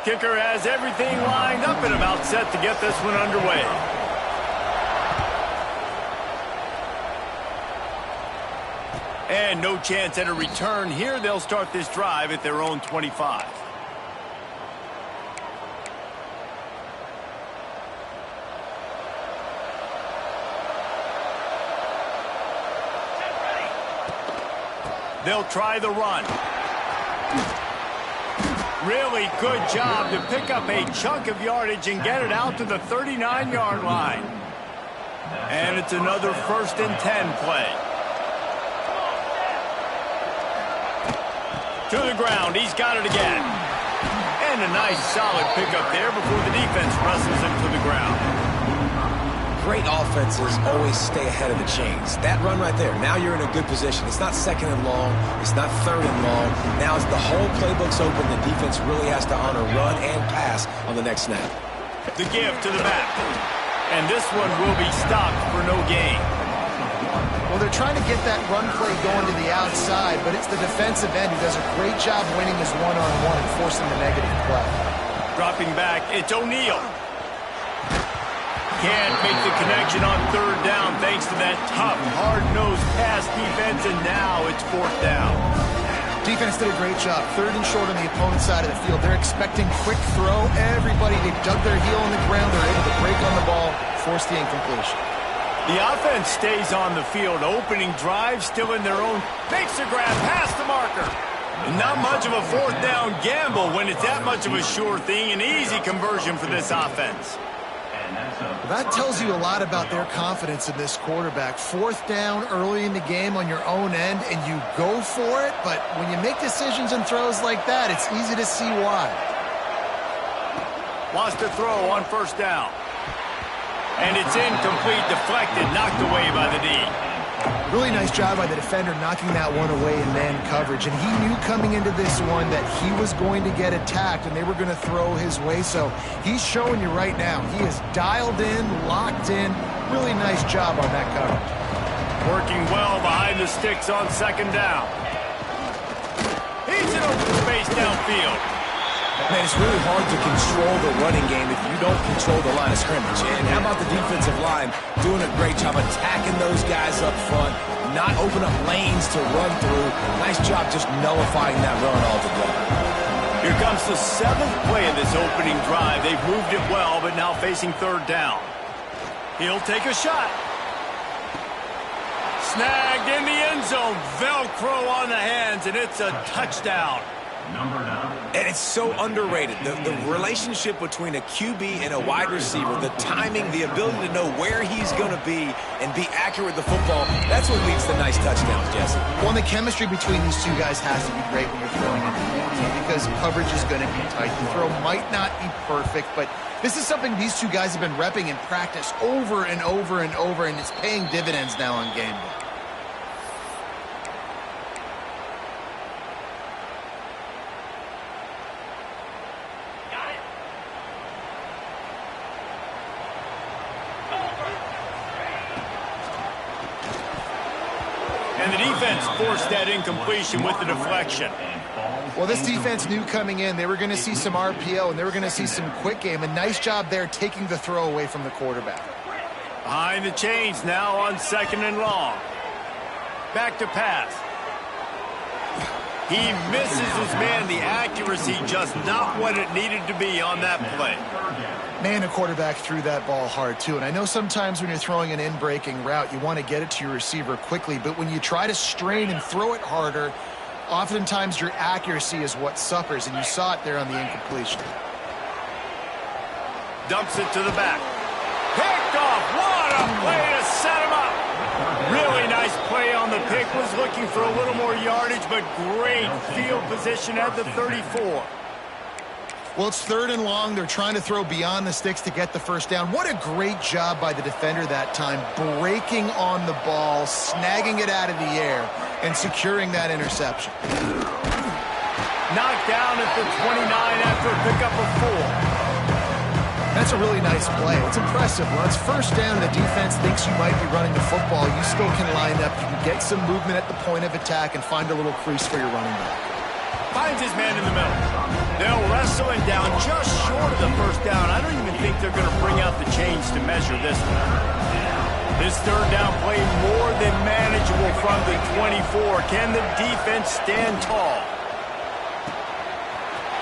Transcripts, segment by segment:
Kicker has everything lined up and about set to get this one underway. And no chance at a return here. They'll start this drive at their own 25. They'll try the run. Really good job to pick up a chunk of yardage and get it out to the 39-yard line. And it's another 1st and 10 play. To the ground, he's got it again. And a nice solid pickup there before the defense wrestles him to the ground. Great offenses always stay ahead of the chains. That run right there, now you're in a good position. It's not 2nd and long. It's not 3rd and long. Now as the whole playbook's open, the defense really has to honor run and pass on the next snap. The give to the back. And this one will be stopped for no gain. Well, they're trying to get that run play going to the outside, but it's the defensive end who does a great job winning his one-on-one and forcing the negative play. Dropping back, it's O'Neal. Can't make the connection on 3rd down thanks to that tough, hard-nosed pass defense, and now it's 4th down. Defense did a great job. 3rd and short on the opponent's side of the field. They're expecting quick throw. Everybody, they dug their heel on the ground. They're able to break on the ball, force the incompletion. The offense stays on the field. Opening drive, still in their own. Makes the grab past the marker. And not much of a 4th down gamble when it's that much of a sure thing. An easy conversion for this offense. That tells you a lot about their confidence in this quarterback. 4th down early in the game on your own end, and you go for it. But when you make decisions and throws like that, it's easy to see why. Lost the throw on 1st down. And it's incomplete, deflected, knocked away by the D. Really nice job by the defender knocking that one away in man coverage. And he knew coming into this one that he was going to get attacked and they were going to throw his way. So he's showing you right now. He is dialed in, locked in. Really nice job on that coverage. Working well behind the sticks on 2nd down. He's in open space downfield. Man, it's really hard to control the running game if you don't control the line of scrimmage. And how about the defensive line doing a great job attacking those guys up front, not open up lanes to run through. Nice job just nullifying that run altogether. Here comes the 7th play of this opening drive. They've moved it well, but now facing 3rd down. He'll take a shot. Snagged in the end zone. Velcro on the hands, and it's a touchdown. And it's so underrated. The relationship between a QB and a wide receiver, the timing, the ability to know where he's going to be and be accurate with the football, that's what leads to nice touchdowns, Jesse. Well, the chemistry between these two guys has to be great when you're throwing in the game because coverage is going to be tight. The throw might not be perfect, but this is something these two guys have been repping in practice over and over and over, and it's paying dividends now on game day. And the defense forced that incompletion with the deflection. Well, this defense knew coming in they were going to see some RPO and they were going to see some quick game. A nice job there taking the throw away from the quarterback. Behind the chains now on 2nd and long. Back to pass. He misses his man. The accuracy just not what it needed to be on that play. Man, the quarterback threw that ball hard, too. And I know sometimes when you're throwing an in-breaking route, you want to get it to your receiver quickly. But when you try to strain and throw it harder, oftentimes your accuracy is what suffers. And you saw it there on the incompletion. Dumps it to the back. Picked off. What a play to set him up. Really nice play on the pick. Was looking for a little more yardage, but great field position at the 34. Well, it's 3rd and long. They're trying to throw beyond the sticks to get the 1st down. What a great job by the defender that time, breaking on the ball, snagging it out of the air, and securing that interception. Knocked down at the 29 after a pickup of 4. That's a really nice play. It's impressive. When it's 1st down and the defense thinks you might be running the football, you still can line up. You can get some movement at the point of attack and find a little crease for your running back. Finds his man in the middle. They'll wrestle him down just short of the first down. I don't even think they're going to bring out the chains to measure this one. This third down play more than manageable from the 24. Can the defense stand tall?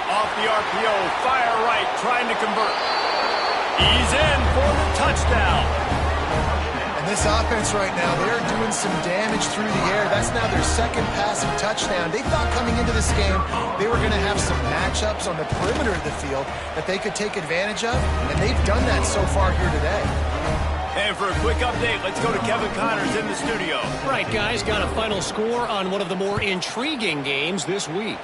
Off the RPO, fire right, trying to convert. He's in for the touchdown. And this offense right now, they're doing some damage through the air. That's now their second passing touchdown. They thought coming into this game they were going to have some matchups on the perimeter of the field that they could take advantage of, and they've done that so far here today. And for a quick update, let's go to Kevin Connors in the studio. Right, guys, got a final score on one of the more intriguing games this week.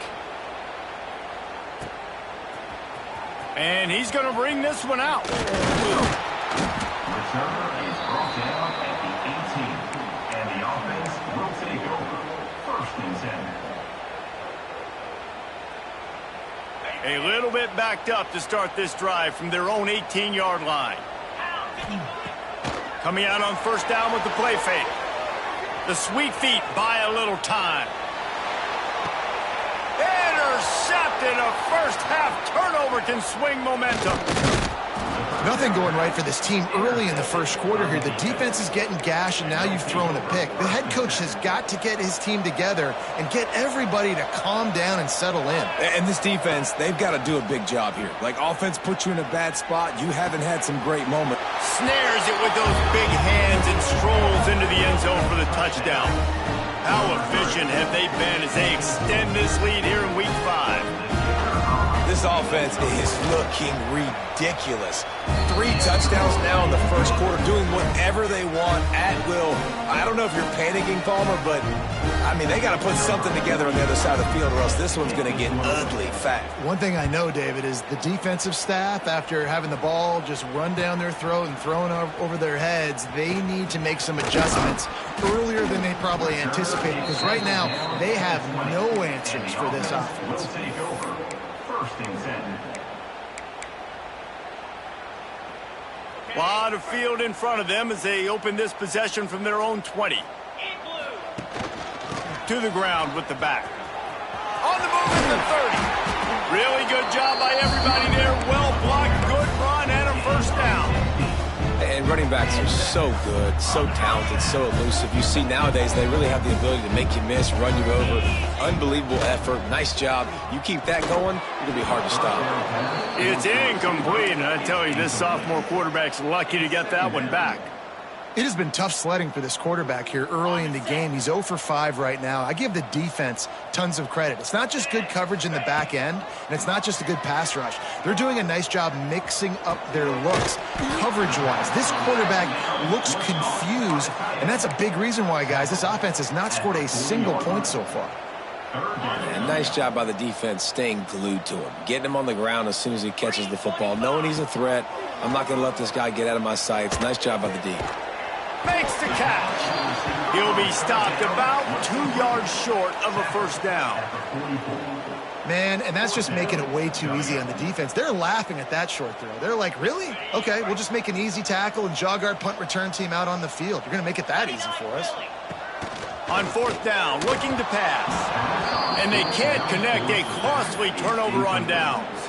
And he's going to bring this one out. Returner is brought down at the 18, and the offense will take over. First and 10. A little bit backed up to start this drive from their own 18-yard line. Coming out on first down with the play fake. The sweet feet buy a little time. Intercepted. A first-half turnover can swing momentum. Nothing going right for this team early in the first quarter here. The defense is getting gashed, and now you've thrown a pick. The head coach has got to get his team together and get everybody to calm down and settle in. And this defense, they've got to do a big job here. Like, offense puts you in a bad spot. You haven't had some great moments. Snares it with those big hands and strolls into the end zone for the touchdown. How efficient have they been as they extend this lead here in Week 5? This offense is looking ridiculous. 3 touchdowns now in the first quarter, doing whatever they want at will. I don't know if you're panicking, Palmer, but, I mean, they got to put something together on the other side of the field or else this one's going to get ugly fast. One thing I know, David, is the defensive staff, after having the ball just run down their throat and thrown over their heads, they need to make some adjustments earlier than they probably anticipated, because right now they have no answers for this offense. Will take over. First and 10. Lot of field in front of them as they open this possession from their own 20. To the ground with the back. On the move at the 30. Really good job by everybody there. Well blocked, good run, and a first down. And running backs are so good, so talented, so elusive. You see nowadays they really have the ability to make you miss, run you over. Unbelievable effort. Nice job. You keep that going, you're going to be hard to stop. It's incomplete, and I tell you, this sophomore quarterback's lucky to get that one back. It has been tough sledding for this quarterback here early in the game. He's 0 for 5 right now. I give the defense tons of credit. It's not just good coverage in the back end, and it's not just a good pass rush. They're doing a nice job mixing up their looks coverage-wise. This quarterback looks confused, and that's a big reason why, guys, this offense has not scored a single point so far. And nice job by the defense staying glued to him, getting him on the ground as soon as he catches the football, knowing he's a threat. I'm not going to let this guy get out of my sights. Nice job by the D. Makes the catch. He'll be stopped about 2 yards short of a first down. Man, and that's just making it way too easy on the defense. They're laughing at that short throw. They're like, really? Okay, we'll just make an easy tackle and jog our punt return team out on the field. You're going to make it that easy for us. On fourth down, looking to pass. And they can't connect. A costly turnover on downs.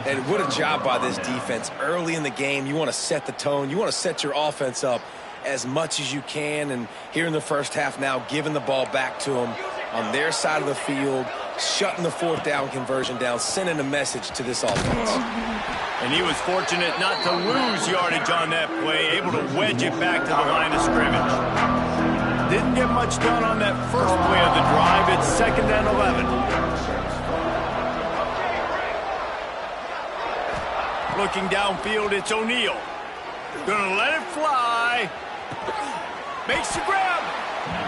And what a job by this defense. Early in the game, you want to set the tone. You want to set your offense up as much as you can. And here in the first half now, giving the ball back to them on their side of the field, shutting the fourth down conversion down, sending a message to this offense. And he was fortunate not to lose yardage on that play, able to wedge it back to the line of scrimmage. Didn't get much done on that first play of the drive. It's 2nd and 11. Looking downfield, it's O'Neal. Gonna let it fly. Makes the grab.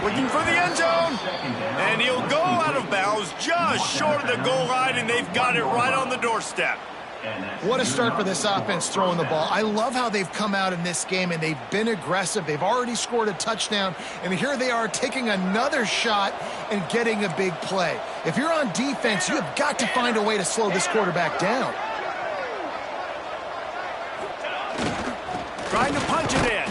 Looking for the end zone. And he'll go out of bounds just short of the goal line, and they've got it right on the doorstep. What a start for this offense throwing the ball. I love how they've come out in this game, and they've been aggressive. They've already scored a touchdown, and here they are taking another shot and getting a big play. If you're on defense, you have got to find a way to slow this quarterback down. Trying to punch it in.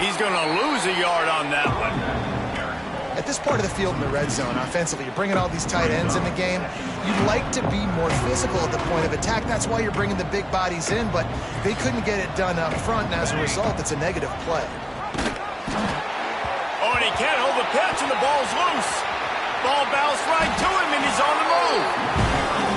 He's going to lose a yard on that one. At this part of the field in the red zone offensively, you're bringing all these tight ends in the game. You'd like to be more physical at the point of attack. That's why you're bringing the big bodies in, but they couldn't get it done up front, and as a result, it's a negative play. Oh, and he can't hold the pitch, and the ball's loose. Ball bounced right to him, and he's on the move.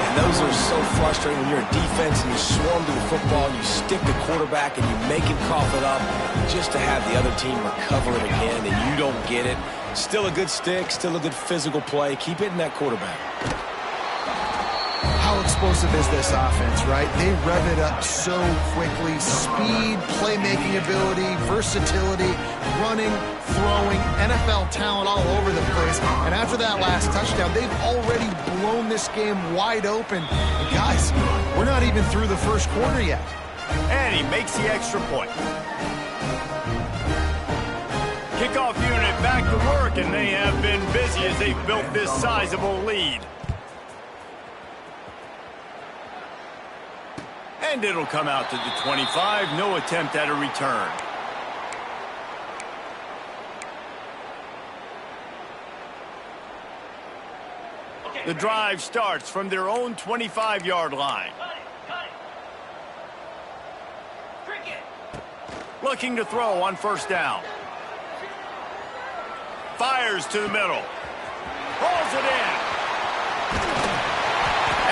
And those are so frustrating when you're a defense and you swarm to the football, and you stick the quarterback, and you make him cough it up just to have the other team recover it again, and you don't get it. Still a good stick, still a good physical play. Keep hitting that quarterback. How explosive is this offense, right? They rev it up so quickly. Speed, playmaking ability, versatility, running, throwing, NFL talent all over the place. And after that last touchdown, they've already blown this game wide open. And guys, we're not even through the first quarter yet. And he makes the extra point. Kickoff unit back to work, and they have been busy as they've built this sizable lead. And it'll come out to the 25. No attempt at a return. The drive starts from their own 25-yard line. Looking to throw on first down. Fires to the middle. Pulls it in.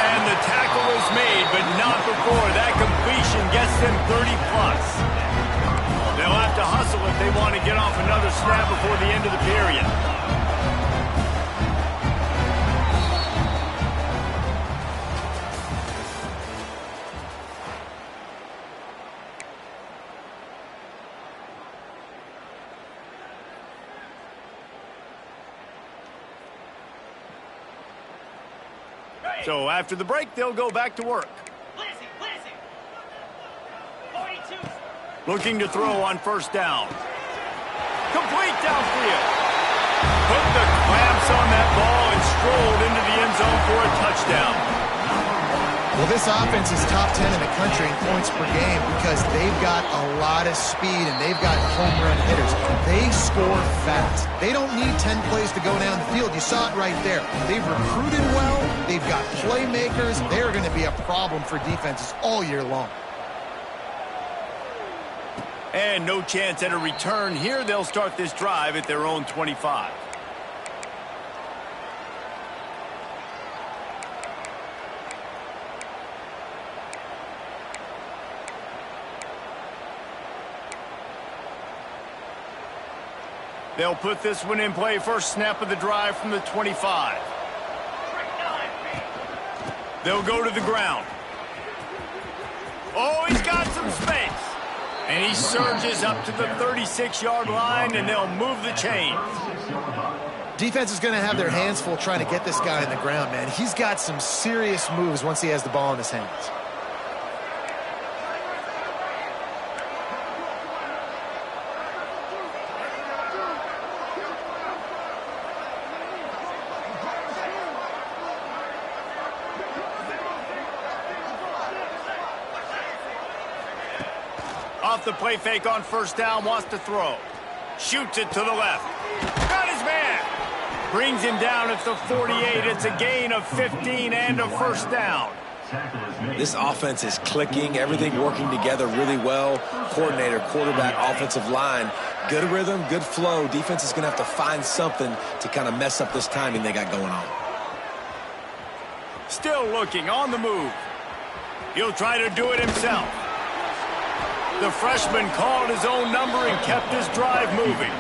And the tackle is made, but not before that completion gets them 30-plus. They'll have to hustle if they want to get off another snap before the end of the period. So after the break, they'll go back to work. Looking to throw on first down. Complete downfield. Put the clamps on that ball and strolled into the end zone for a touchdown. Well, this offense is top 10 in the country in points per game because they've got a lot of speed and they've got home run hitters. They score fast. They don't need 10 plays to go down the field. You saw it right there. They've recruited well. They've got playmakers. They're going to be a problem for defenses all year long. And no chance at a return here. They'll start this drive at their own 25. They'll put this one in play. First snap of the drive from the 25. They'll go to the ground. Oh, he's got some space. And he surges up to the 36-yard line, and they'll move the chains. Defense is going to have their hands full trying to get this guy in the ground, man. He's got some serious moves once he has the ball in his hands. Off the play fake on first down, wants to throw. Shoots it to the left. Got his man. Brings him down at the 48. It's a gain of 15 and a first down. This offense is clicking, everything working together really well. Coordinator, quarterback, offensive line. Good rhythm, good flow. Defense is going to have to find something to kind of mess up this timing they got going on. Still looking on the move. He'll try to do it himself. The freshman called his own number and kept his drive moving.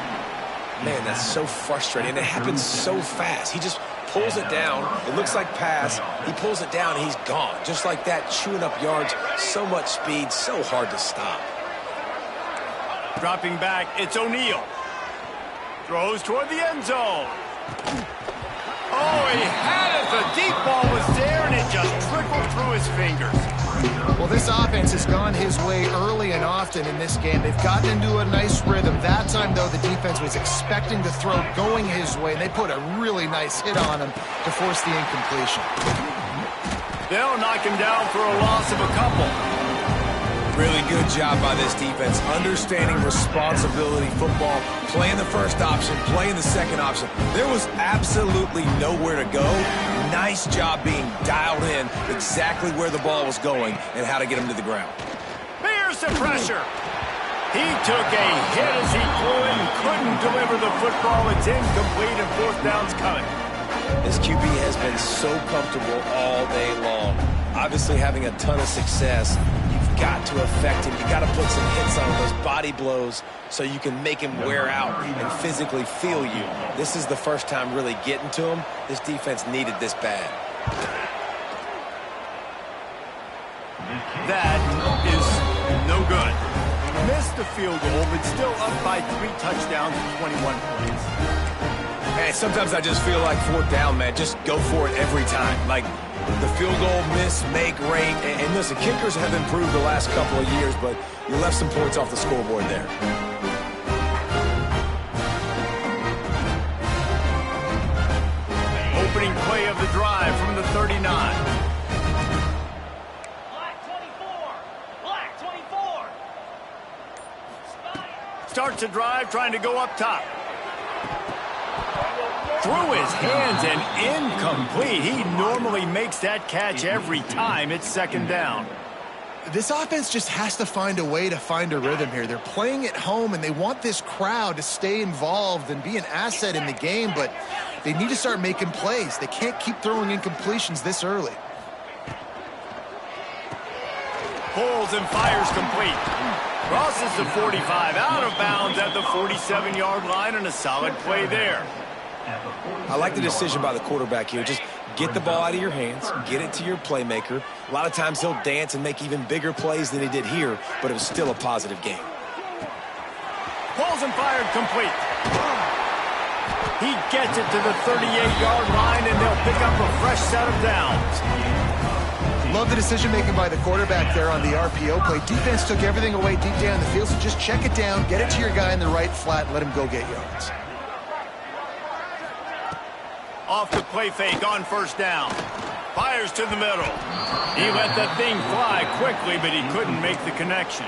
Man, that's so frustrating. It happens so fast. He just pulls it down. It looks like pass. He pulls it down, and he's gone. Just like that, chewing up yards. So much speed, so hard to stop. Dropping back, it's O'Neal. Throws toward the end zone. Oh, he had it. The deep ball was there, and it just trickled through his fingers. Well, this offense has gone his way early and often in this game. They've gotten into a nice rhythm. That time, though, the defense was expecting the throw going his way, and they put a really nice hit on him to force the incompletion. They'll knock him down for a loss of a couple. Really good job by this defense, understanding responsibility football, playing the first option, playing the second option. There was absolutely nowhere to go. Nice job being dialed in exactly where the ball was going and how to get him to the ground. Here's the pressure. He took a hit as he threw it and couldn't deliver the football. It's incomplete and fourth down's coming. This QB has been so comfortable all day long. Obviously having a ton of success. You've got to affect him. You've got to put some hits on those body blows so you can make him wear out and physically feel you. This is the first time really getting to him. This defense needed this bad. That is no good. Missed the field goal, but still up by 3 touchdowns and 21 points. Hey, sometimes I just feel like fourth down, man. Just go for it every time. Like the field goal, miss, make, rate. And listen, kickers have improved the last couple of years, but you left some points off the scoreboard there. Opening play of the drive from the 39. Black 24. Starts a drive trying to go up top. Through his hands and incomplete. He normally makes that catch every time. It's second down. This offense just has to find a way to find a rhythm here. They're playing at home, and they want this crowd to stay involved and be an asset in the game, but they need to start making plays. They can't keep throwing incompletions this early. Pulls and fires complete. Crosses the 45, out of bounds at the 47-yard line, and a solid play there. I like the decision by the quarterback here. Just get the ball out of your hands, get it to your playmaker. A lot of times he'll dance and make even bigger plays than he did here, but it was still a positive game. Pulls and fired complete. He gets it to the 38-yard line, and they'll pick up a fresh set of downs. Love the decision-making by the quarterback there on the RPO play. Defense took everything away deep down the field, so just check it down, get it to your guy in the right flat, and let him go get yards. Off the play fake on first down. Fires to the middle. He let that thing fly quickly, but he couldn't make the connection.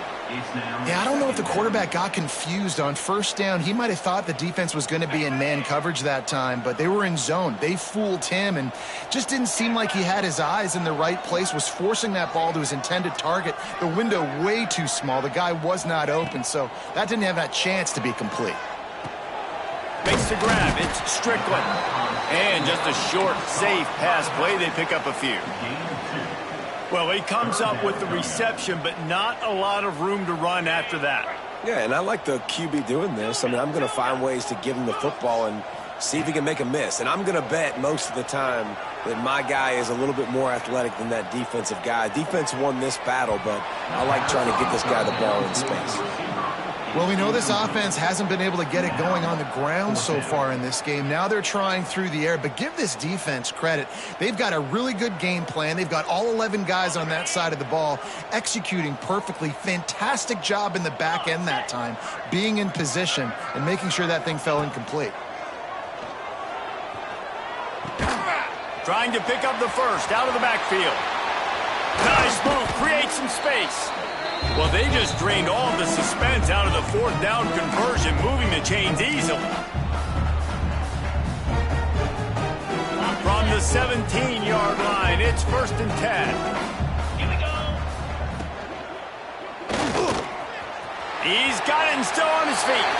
Yeah, I don't know if the quarterback got confused on first down. He might have thought the defense was going to be in man coverage that time, but they were in zone. They fooled him and just didn't seem like he had his eyes in the right place, was forcing that ball to his intended target. The window way too small. The guy was not open, so that didn't have that chance to be complete. Makes the grab. It's Strickland. And just a short, safe pass play. They pick up a few. Well, he comes up with the reception, but not a lot of room to run after that. Yeah, and I like the QB doing this. I mean, I'm going to find ways to give him the football and see if he can make a miss. And I'm going to bet most of the time that my guy is a little bit more athletic than that defensive guy. Defense won this battle, but I like trying to get this guy the ball in space. Well, we know this offense hasn't been able to get it going on the ground so far in this game. Now they're trying through the air, but give this defense credit. They've got a really good game plan. They've got all 11 guys on that side of the ball executing perfectly. Fantastic job in the back end that time, being in position and making sure that thing fell incomplete. Trying to pick up the first out of the backfield. Nice move, creates some space. Well, they just drained all of the suspense out of the fourth down conversion, moving the chains easily. From the 17-yard line, it's 1st and 10. Here we go. He's got it and still on his feet.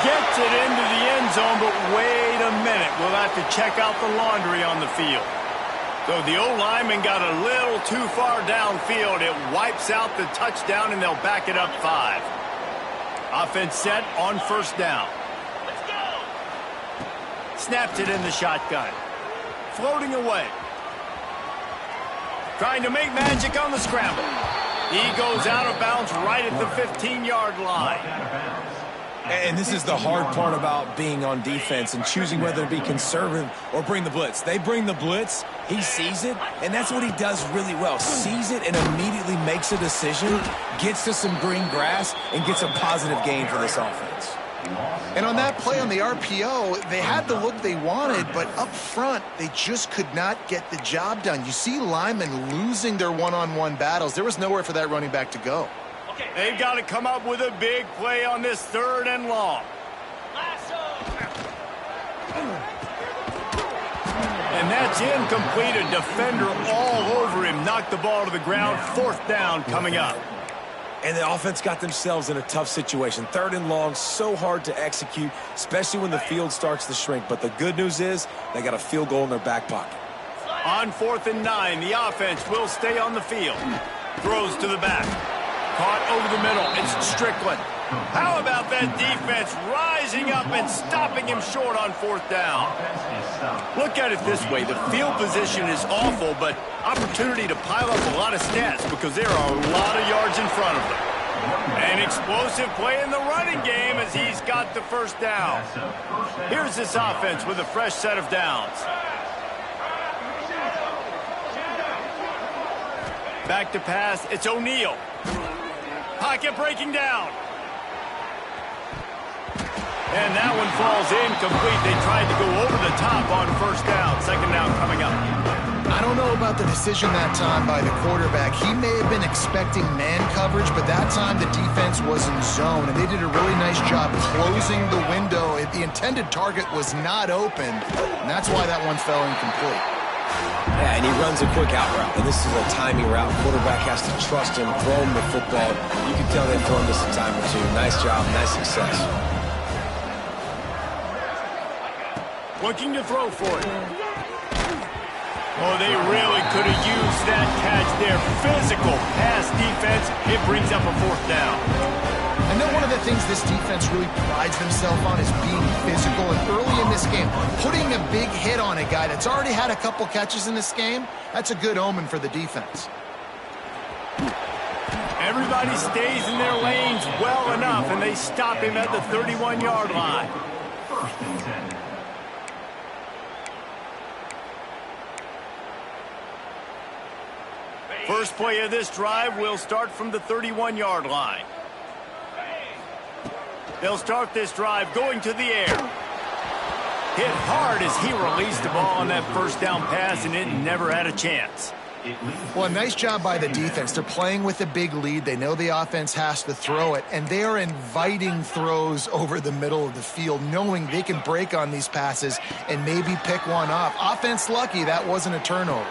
Gets it into the end zone, but wait a minute. We'll have to check out the laundry on the field. So the O-lineman got a little too far downfield. It wipes out the touchdown, and they'll back it up 5. Offense set on first down. Let's go. Snapped it in the shotgun. Floating away. Trying to make magic on the scramble. He goes out of bounds right at the 15-yard line. And this is the hard part about being on defense and choosing whether to be conservative or bring the blitz. They bring the blitz, he sees it, and that's what he does really well. Sees it and immediately makes a decision, gets to some green grass, and gets a positive gain for this offense. And on that play on the RPO, they had the look they wanted, but up front, they just could not get the job done. You see linemen losing their one-on-one battles. There was nowhere for that running back to go. Okay. They've got to come up with a big play on this 3rd and long. Lasso. And that's incomplete. A defender all over him. Knocked the ball to the ground. 4th down coming up. And the offense got themselves in a tough situation. 3rd and long, so hard to execute, especially when the field starts to shrink. But the good news is they got a field goal in their back pocket. On 4th and 9, the offense will stay on the field. Throws to the back. Caught over the middle. It's Strickland. How about that defense rising up and stopping him short on 4th down? Look at it this way. The field position is awful, but opportunity to pile up a lot of stats because there are a lot of yards in front of them. An explosive play in the running game as he's got the 1st down. Here's this offense with a fresh set of downs. Back to pass. It's O'Neal. Pocket breaking down. And that one falls incomplete. They tried to go over the top on 1st down. 2nd down coming up. I don't know about the decision that time by the quarterback. He may have been expecting man coverage, but that time the defense was in zone, and they did a really nice job closing the window. The intended target was not open, and that's why that one fell incomplete. Yeah, and he runs a quick out route, and this is a timing route. Quarterback has to trust him, throw him the football. You can tell they've thrown this a time or two. Nice job, nice success. Looking to throw for it. Oh, they really could have used that catch there. Physical pass defense. It brings up a 4th down. I know one of the things this defense really prides themselves on is being physical. And early in this game, putting a big hit on a guy that's already had a couple catches in this game, that's a good omen for the defense. Everybody stays in their lanes well enough, and they stop him at the 31-yard line. 1st and 10. First play of this drive will start from the 31-yard line. They'll start this drive going to the air. Hit hard as he released the ball on that 1st down pass, and it never had a chance. Well, a nice job by the defense. They're playing with a big lead. They know the offense has to throw it, and they are inviting throws over the middle of the field, knowing they can break on these passes and maybe pick one off. Offense lucky that wasn't a turnover.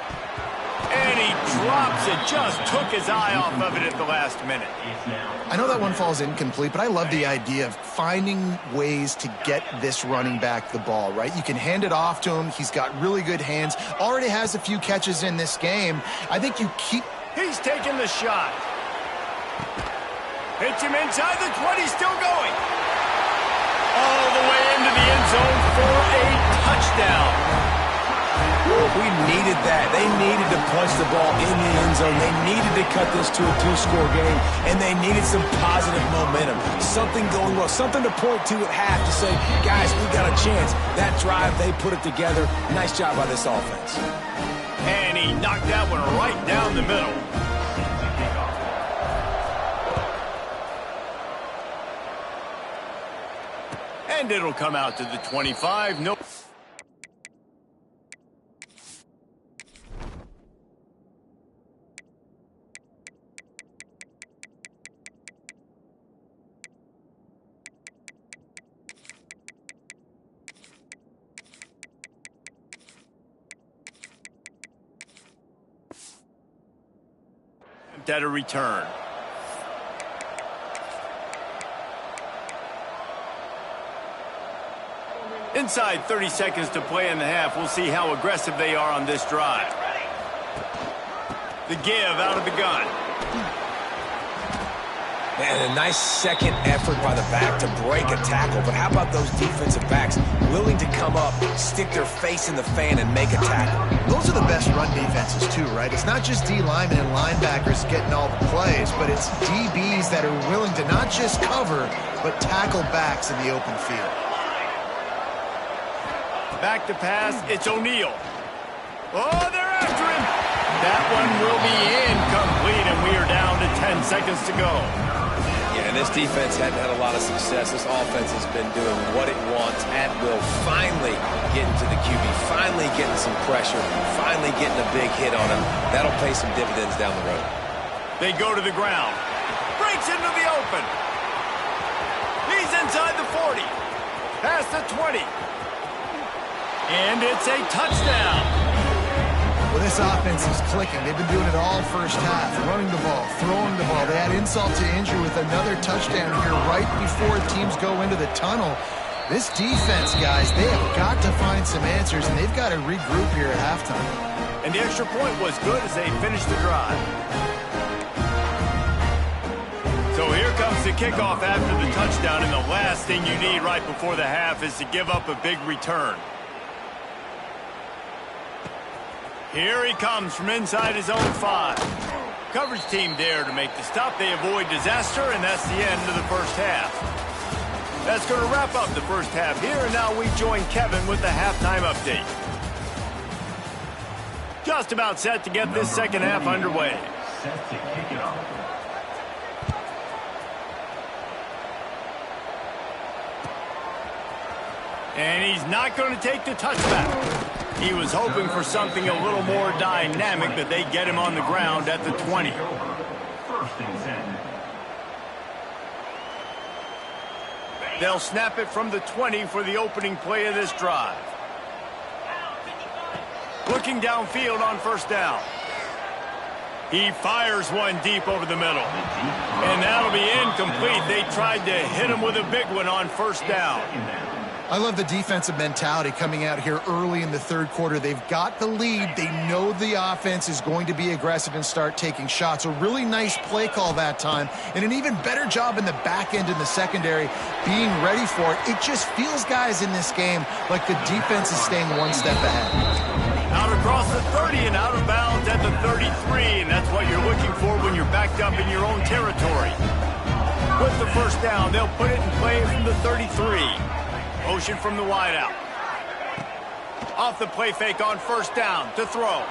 And he drops it, just took his eye off of it at the last minute. I know that one falls incomplete, but I love the idea of finding ways to get this running back the ball, right? You can hand it off to him. He's got really good hands. Already has a few catches in this game. I think you keep... He's taking the shot. Hits him inside the 20, still going. All the way into the end zone for a touchdown. We needed that. They needed to punch the ball in the end zone. They needed to cut this to a 2-score game, and they needed some positive momentum. Something going well, something to point to at half to say, guys, we got a chance. That drive, they put it together. Nice job by this offense. And he knocked that one right down the middle. And it'll come out to the 25. No. At a return. Inside 30 seconds to play in the half. We'll see how aggressive they are on this drive. The give out of the gun. Man, a nice second effort by the back to break a tackle. But how about those defensive backs willing to come up, stick their face in the fan, and make a tackle? Those are the best run defenses, too, right? It's not just D linemen and linebackers getting all the plays, but it's DBs that are willing to not just cover, but tackle backs in the open field. Back to pass. It's O'Neal. Oh, they're after him. That one will be incomplete, and we are down to 10 seconds to go. Yeah, and this defense hadn't had a lot of success. This offense has been doing what it wants at will. Finally getting to the QB, finally getting some pressure, finally getting a big hit on him. That'll pay some dividends down the road. They go to the ground. Breaks into the open. He's inside the 40. Past the 20. And it's a touchdown. Well, this offense is clicking. They've been doing it all first half, running the ball, throwing the ball. They had insult to injury with another touchdown here right before teams go into the tunnel. This defense, guys, they have got to find some answers, and they've got to regroup here at halftime. And the extra point was good as they finished the drive. So here comes the kickoff after the touchdown, and the last thing you need right before the half is to give up a big return. Here he comes from inside his own 5. Coverage team there to make the stop. They avoid disaster, and that's the end of the first half. That's going to wrap up the first half here, and now we join Kevin with the halftime update. Just about set to get this second half underway. Set to kick it off. And he's not going to take the touchback. He was hoping for something a little more dynamic, but they get him on the ground at the 20. First and 10. They'll snap it from the 20 for the opening play of this drive. Looking downfield on first down. He fires one deep over the middle. And that'll be incomplete. They tried to hit him with a big one on first down. I love the defensive mentality coming out here early in the third quarter. They've got the lead. They know the offense is going to be aggressive and start taking shots. A really nice play call that time, and an even better job in the back end in the secondary being ready for it. It just feels, guys, in this game like the defense is staying one step ahead. Out across the 30 and out of bounds at the 33, and that's what you're looking for when you're backed up in your own territory. With the first down, they'll put it in play from the 33. Motion from the wideout. Off the play fake on first down to throw.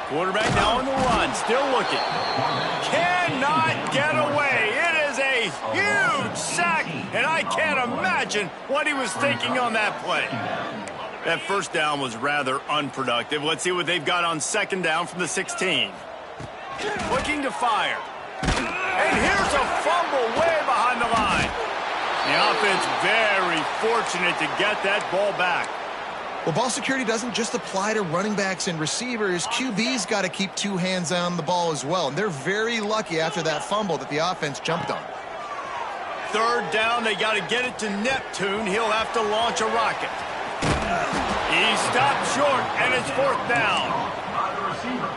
Quarterback now on the run, still looking. Cannot get away. It is a huge sack, and I can't imagine what he was thinking on that play. That first down was rather unproductive. Let's see what they've got on second down from the 16. Looking to fire. And here's a fumble way behind the line. The offense very fortunate to get that ball back. Well, ball security doesn't just apply to running backs and receivers. QB's got to keep two hands on the ball as well. And they're very lucky after that fumble that the offense jumped on. Third down, they got to get it to Neptune. He'll have to launch a rocket. He stopped short, and it's fourth down.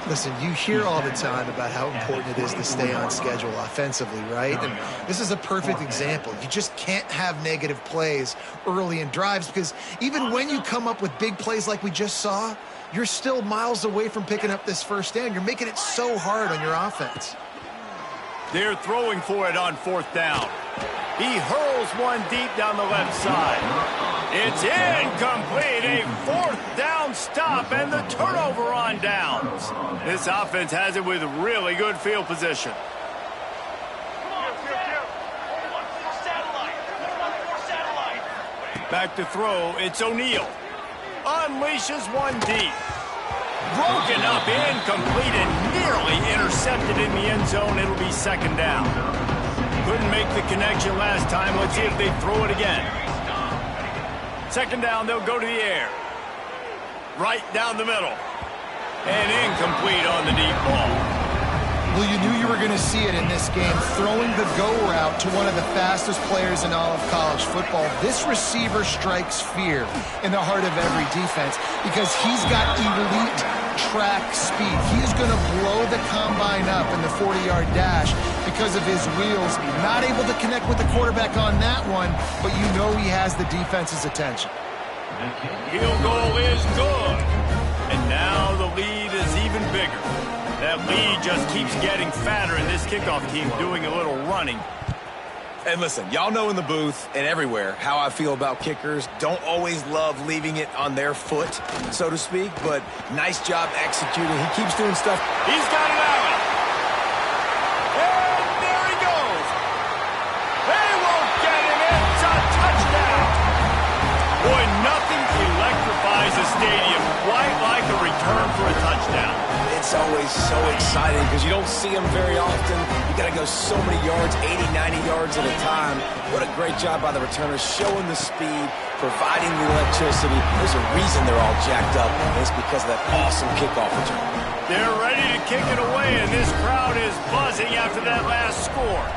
Listen, you hear all the time about how important it is to stay on schedule offensively, right? And this is a perfect example. You just can't have negative plays early in drives because even when you come up with big plays like we just saw, you're still miles away from picking up this first down. You're making it so hard on your offense. They're throwing for it on fourth down. He hurls one deep down the left side. It's incomplete. A fourth down stop and the turnover on downs. This offense has it with really good field position. Back to throw. It's O'Neal. Unleashes one deep. Broken up, incomplete, and nearly intercepted in the end zone. It'll be second down. Couldn't make the connection last time. Let's see if they throw it again. Second down, they'll go to the air. Right down the middle. And incomplete on the deep ball. Well, you knew you were going to see it in this game, throwing the go route to one of the fastest players in all of college football. This receiver strikes fear in the heart of every defense because he's got elite track speed. He's going to blow the combine up in the 40-yard dash because of his wheels. Not able to connect with the quarterback on that one, but you know he has the defense's attention. Field goal is good. And now the lead is even bigger. That lead just keeps getting fatter, and this kickoff team doing a little running. And listen, y'all know in the booth and everywhere how I feel about kickers. Don't always love leaving it on their foot, so to speak, but nice job executing. He keeps doing stuff. He's got it out. And there he goes. They won't get him. It's a touchdown. Boy, nothing electrifies a stadium quite like a return for a touchdown. It's always so exciting because you don't see them very often. You got to go up so many yards, 80, 90 yards at a time. What a great job by the returners, showing the speed, providing the electricity. There's a reason they're all jacked up, and it's because of that awesome kickoff return. They're ready to kick it away, and this crowd is buzzing after that last score.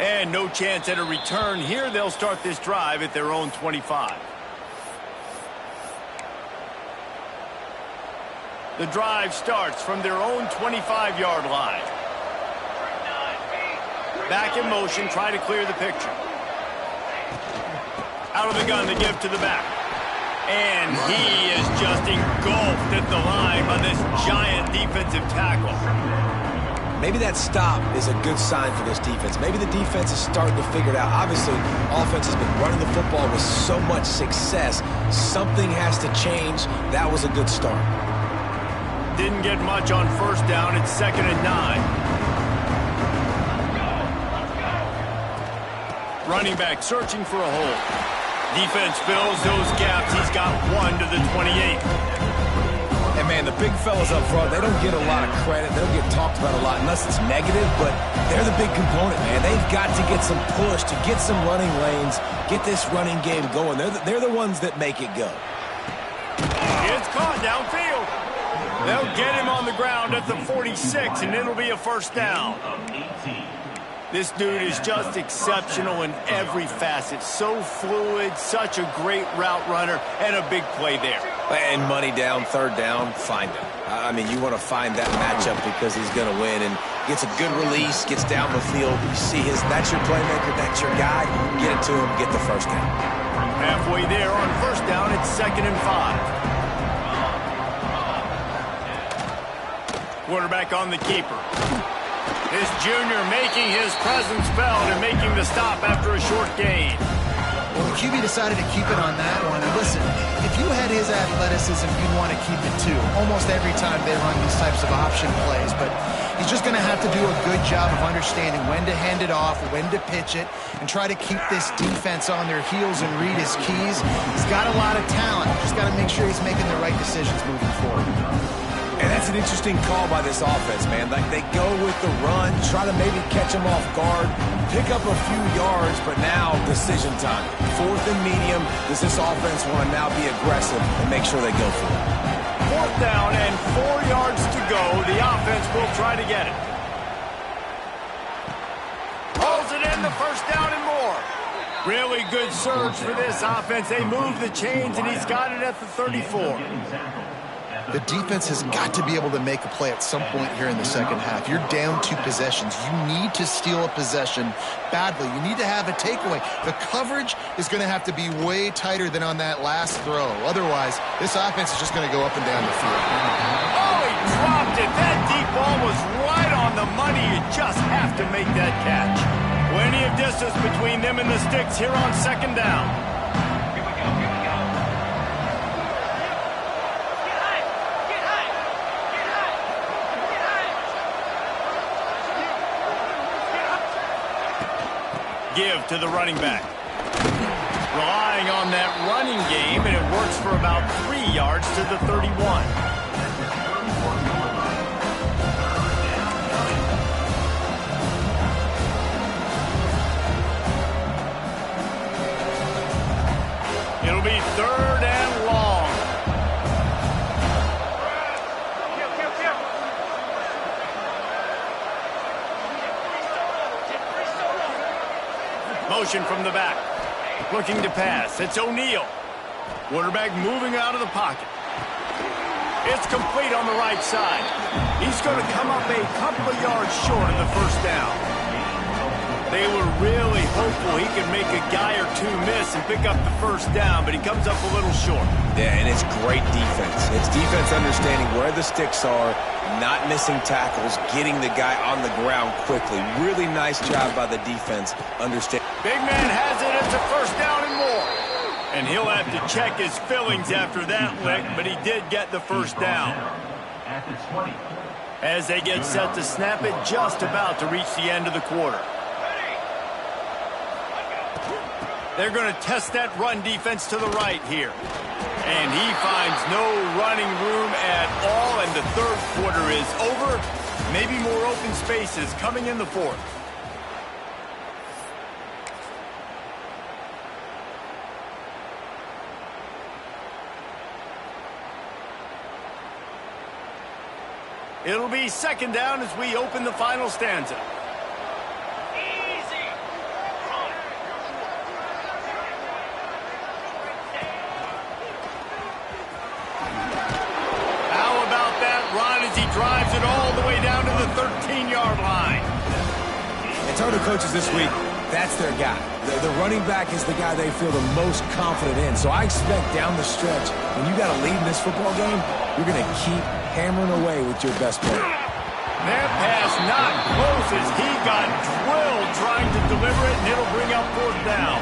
And no chance at a return here. They'll start this drive at their own 25. The drive starts from their own 25-yard line. Back in motion, try to clear the picture. Out of the gun, the give to the back. And he is just engulfed at the line by this giant defensive tackle. Maybe that stop is a good sign for this defense. Maybe the defense is starting to figure it out. Obviously, offense has been running the football with so much success. Something has to change. That was a good start. Didn't get much on first down. It's 2nd and 9. Running back searching for a hole. Defense fills those gaps. He's got 1 to the 28. And, man, the big fellas up front, they don't get a lot of credit. They don't get talked about a lot unless it's negative, but they're the big component, man. They've got to get some push, to get some running lanes, get this running game going. They're the ones that make it go. It's caught downfield. They'll get him on the ground at the 46, and it'll be a first down. This dude is just exceptional in every facet. So fluid, such a great route runner, and a big play there. And money down, 3rd down, find him. I mean, you want to find that matchup because he's going to win, and gets a good release, gets down the field. You see that's your playmaker, that's your guy. Get it to him, get the first down. Halfway there on first down, it's 2nd and 5. Quarterback on the keeper. This junior making his presence felt and making the stop after a short gain. Well, the QB decided to keep it on that one. And listen, if you had his athleticism, you'd want to keep it too. Almost every time they run these types of option plays. But he's just going to have to do a good job of understanding when to hand it off, when to pitch it, and try to keep this defense on their heels and read his keys. He's got a lot of talent. Just got to make sure he's making the right decisions moving forward. And that's an interesting call by this offense, man. Like, they go with the run, try to maybe catch him off guard, pick up a few yards, but now decision time. 4th and medium. Does this offense want to now be aggressive and make sure they go for it? 4th down and 4 yards to go. The offense will try to get it. Pulls it in, the first down and more. Really good surge for this offense. They move the chains, and he's got it at the 34. The defense has got to be able to make a play at some point here in the second half. You're down 2 possessions. You need to steal a possession badly. You need to have a takeaway. The coverage is going to have to be way tighter than on that last throw. Otherwise, this offense is just going to go up and down the field. Oh, he dropped it. That deep ball was right on the money. You just have to make that catch. Plenty of distance between them and the sticks here on 2nd down. Give to the running back. Relying on that running game, and it works for about 3 yards to the 31. It'll be 3rd and long. Motion from the back. Looking to pass. It's O'Neal. Quarterback moving out of the pocket. It's complete on the right side. He's going to come up a couple of yards short of the first down. They were really hopeful he could make a guy or two miss and pick up the first down, but he comes up a little short. Yeah, and it's great defense. It's defense understanding where the sticks are, not missing tackles, getting the guy on the ground quickly. Really nice job by the defense. Understand. Big man has it. It's a first down and more. And he'll have to check his fillings after that lick, but he did get the first down. At the 20. As they get set to snap it, just about to reach the end of the quarter. They're going to test that run defense to the right here. And he finds no running room at all, and the third quarter is over. Maybe more open spaces coming in the fourth. It'll be second down as we open the final stanza. Easy. Run. How about that run as he drives it all the way down to the 13-yard line? And Toto coaches this week, that's their guy. The running back is the guy they feel the most confident in. So I expect down the stretch, when you got a lead in this football game, you're going to keep hammering away with your best player. That pass not close as he got drilled trying to deliver it, and it'll bring up fourth down.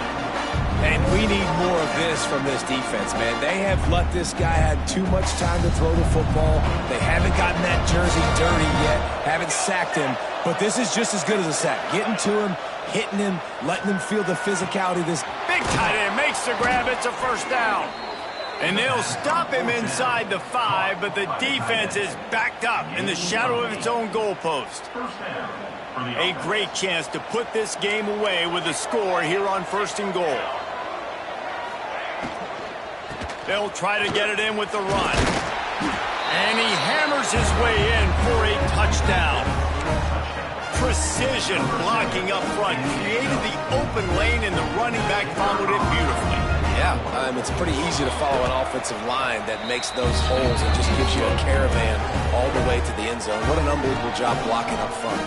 And we need more of this from this defense, man. They have let this guy have too much time to throw the football. They haven't gotten that jersey dirty yet, haven't sacked him. But this is just as good as a sack. Getting to him, hitting him, letting him feel the physicality of this. Big tight end makes the grab. It's a first down. And they'll stop him inside the 5, but the defense is backed up in the shadow of its own goalpost. A great chance to put this game away with a score here on first and goal. They'll try to get it in with the run. And he hammers his way in for a touchdown. Precision blocking up front created the open lane, and the running back followed it beautifully. Yeah, it's pretty easy to follow an offensive line that makes those holes and just gives you a caravan all the way to the end zone. What an unbelievable job blocking up front.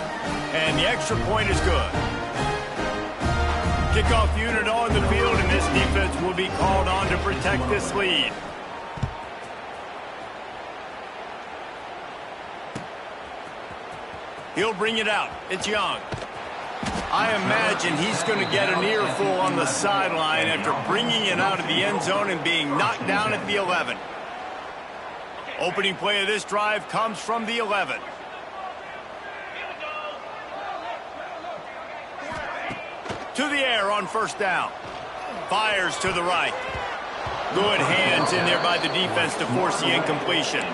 And the extra point is good. Kickoff unit on the field, and this defense will be called on to protect this lead. He'll bring it out. It's Young. I imagine he's going to get an earful on the sideline after bringing it out of the end zone and being knocked down at the 11. Opening play of this drive comes from the 11. To the air on first down. Fires to the right. Good hands in there by the defense to force the incompletion.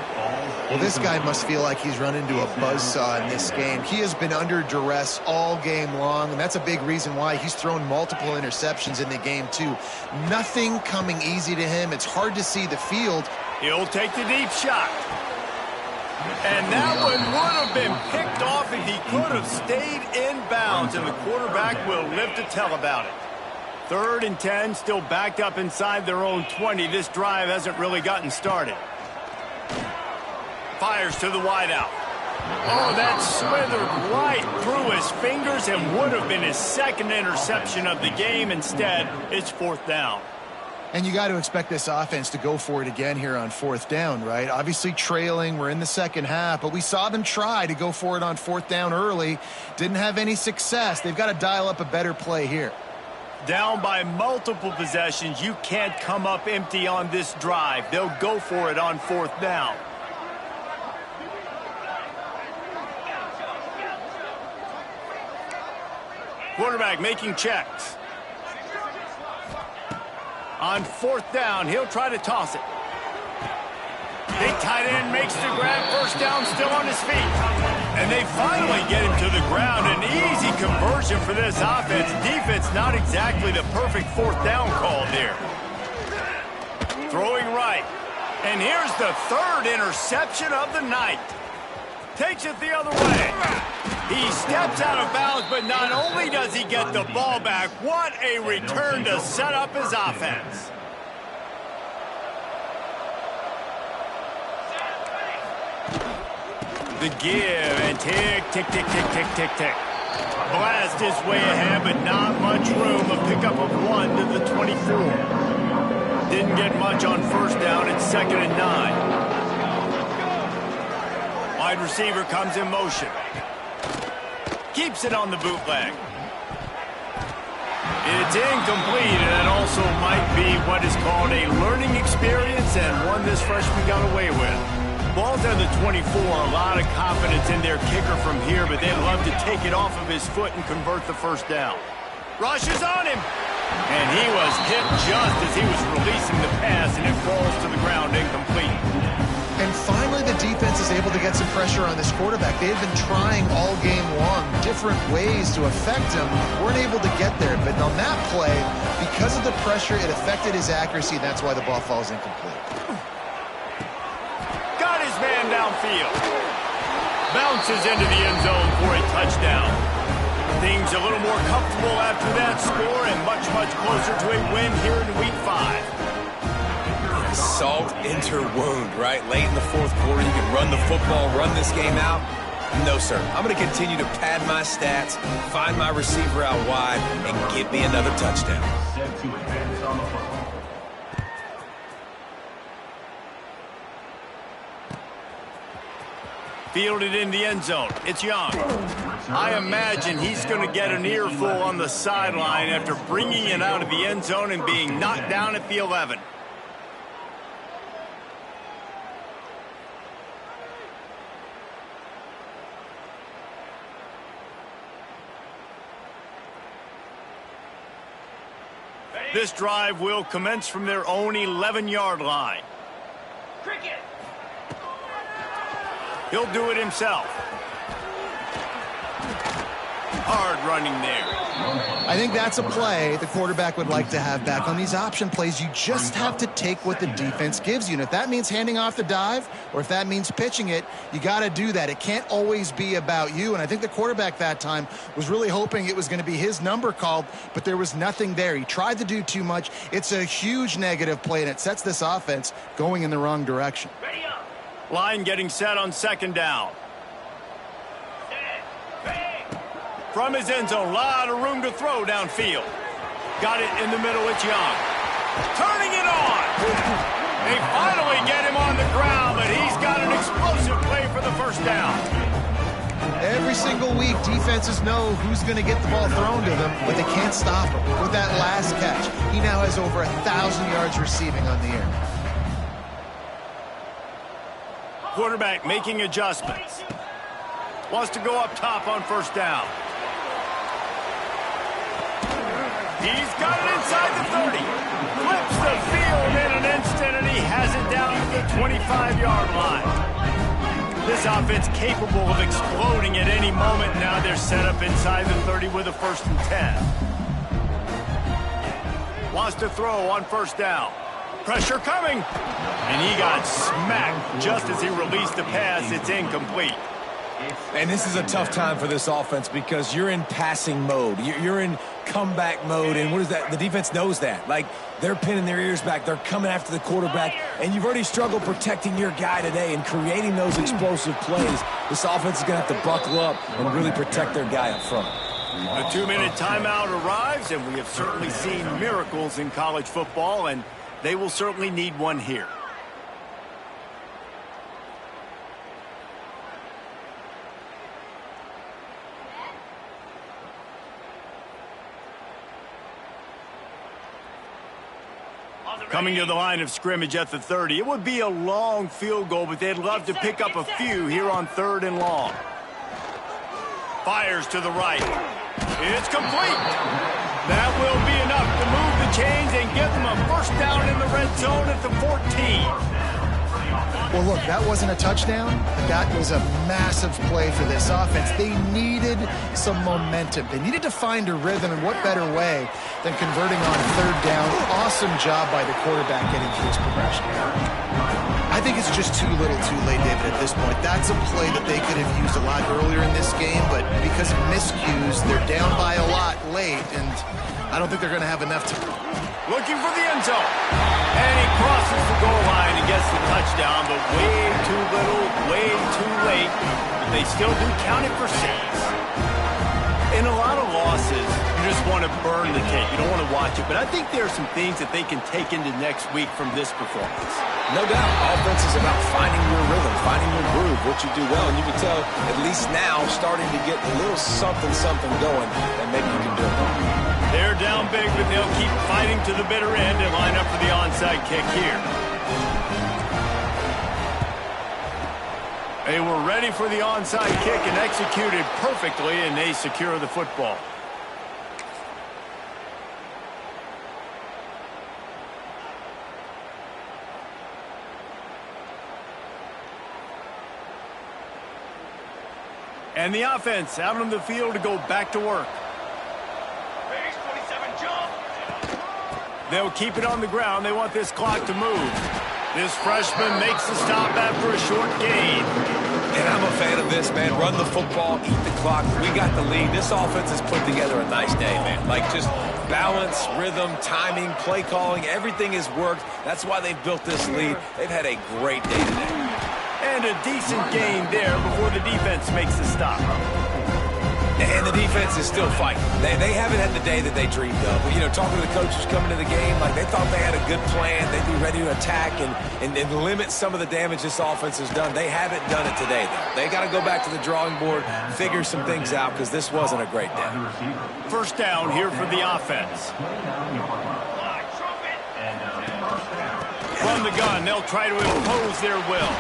Well, this guy must feel like he's run into a buzzsaw in this game. He has been under duress all game long, and that's a big reason why he's thrown multiple interceptions in the game, too. Nothing coming easy to him. It's hard to see the field. He'll take the deep shot. And that one would have been picked off if he could have stayed in bounds, and the quarterback will live to tell about it. 3rd and 10, still backed up inside their own 20. This drive hasn't really gotten started. Fires to the wideout. Oh, that slithered right through his fingers and would have been his second interception of the game. Instead, it's 4th down. And you got to expect this offense to go for it again here on 4th down, right? Obviously trailing, we're in the second half, but we saw them try to go for it on 4th down early. Didn't have any success. They've got to dial up a better play here. Down by multiple possessions, you can't come up empty on this drive. They'll go for it on 4th down. Quarterback making checks. On 4th down, he'll try to toss it. Big tight end makes the grab. First down, still on his feet. And they finally get him to the ground. An easy conversion for this offense. Defense not exactly the perfect 4th down call there. Throwing right. And here's the 3rd interception of the night. Takes it the other way. He steps out of bounds, but not only does he get the ball back, what a return to set up his offense. The give and tick, tick, tick, tick, tick, tick, tick. Blast his way ahead, but not much room. A pickup of 1 to the 24. Didn't get much on first down. It's 2nd and 9. Wide receiver comes in motion. Keeps it on the bootleg. It's incomplete, and that also might be what is called a learning experience, and one this freshman got away with. Ball's at the 24, a lot of confidence in their kicker from here, but they'd love to take it off of his foot and convert the first down. Rush is on him. And he was hit just as he was releasing the pass, and it falls to the ground incomplete. And finally, the defense is able to get some pressure on this quarterback. They've been trying all game long different ways to affect him. Weren't able to get there. But on that play, because of the pressure, it affected his accuracy. That's why the ball falls incomplete. Got his man downfield. Bounces into the end zone for a touchdown. Things a little more comfortable after that score and much, much closer to a win here in Week 5. Salt into wound, right? Late in the fourth quarter, you can run the football, run this game out. No, sir. I'm going to continue to pad my stats, find my receiver out wide, and give me another touchdown. Set to advance on the football. Fielded in the end zone. It's Young. I imagine he's going to get an earful on the sideline after bringing it out of the end zone and being knocked down at the 11. This drive will commence from their own 11-yard line. Cricket. He'll do it himself. Hard running there. I think that's a play the quarterback would like to have back. On these option plays, you just have to take what the defense gives you. And if that means handing off the dive or if that means pitching it, you got to do that. It can't always be about you. And I think the quarterback that time was really hoping it was going to be his number called, but there was nothing there. He tried to do too much. It's a huge negative play, and it sets this offense going in the wrong direction. Ready up. Line getting set on second down. Set. Bang. From his end zone, a lot of room to throw downfield. Got it in the middle, it's Young. Turning it on. They finally get him on the ground, but he's got an explosive play for the first down. Every single week, defenses know who's going to get the ball thrown to them, but they can't stop him. With that last catch, he now has over 1,000 yards receiving on the air. Quarterback making adjustments. Wants to go up top on first down. He's got it inside the 30. Flips the field in an instant, and he has it down to the 25-yard line. This offense capable of exploding at any moment. Now they're set up inside the 30 with a 1st and 10. Wants to throw on first down. Pressure coming. And he got smacked just as he released the pass. It's incomplete. And this is a tough time for this offense because you're in passing mode. You're in comeback mode, and what is that? The defense knows that. Like, they're pinning their ears back. They're coming after the quarterback, and you've already struggled protecting your guy today and creating those explosive plays. This offense is going to have to buckle up and really protect their guy up front. The 2-minute timeout arrives, and we have certainly seen miracles in college football, and they will certainly need one here. Coming to the line of scrimmage at the 30. It would be a long field goal, but they'd love to pick up a few here on 3rd and long. Fires to the right. It's complete. That will be enough to move the chains and give them a first down in the red zone at the 14. Well, look, that wasn't a touchdown, but that was a massive play for this offense. They needed some momentum. They needed to find a rhythm, and what better way than converting on 3rd down. Awesome job by the quarterback getting to this progression. I think it's just too little too late, David, at this point. That's a play that they could have used a lot earlier in this game, but because of miscues, they're down by a lot late, and I don't think they're going to have enough to... Looking for the end zone. And he crosses the goal line and gets the touchdown, but way too little, way too late. But they still do count it for 6. In a lot of losses, you just want to burn the tape. You don't want to watch it. But I think there are some things that they can take into next week from this performance. No doubt. Offense is about finding your rhythm, finding your groove, what you do well. And you can tell, at least now, starting to get a little something going that maybe you can do it. They're down big, but they'll keep fighting to the bitter end and line up for the onside kick here. They were ready for the onside kick and executed perfectly, and they secure the football. And the offense out on the field to go back to work. Base 27 jump. They'll keep it on the ground. They want this clock to move. This freshman makes the stop after a short gain. And I'm a fan of this, man. Run the football, eat the clock. We got the lead. This offense has put together a nice day, man. Like just balance, rhythm, timing, play calling, everything has worked. That's why they've built this lead. They've had a great day today. And a decent gain there before the defense makes the stop. And the defense is still fighting. They haven't had the day that they dreamed of. But, you know, talking to the coaches coming to the game, like they thought they had a good plan. They'd be ready to attack and limit some of the damage this offense has done. They haven't done it today, though. They got to go back to the drawing board, figure some things out, because this wasn't a great day. First down here for the offense. From the gun, they'll try to impose their will.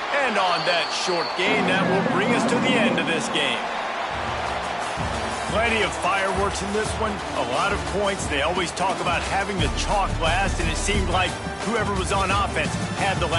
And on that short gain, that will bring us to the end of this game. Plenty of fireworks in this one, a lot of points. They always talk about having the chalk last, and it seemed like whoever was on offense had the last.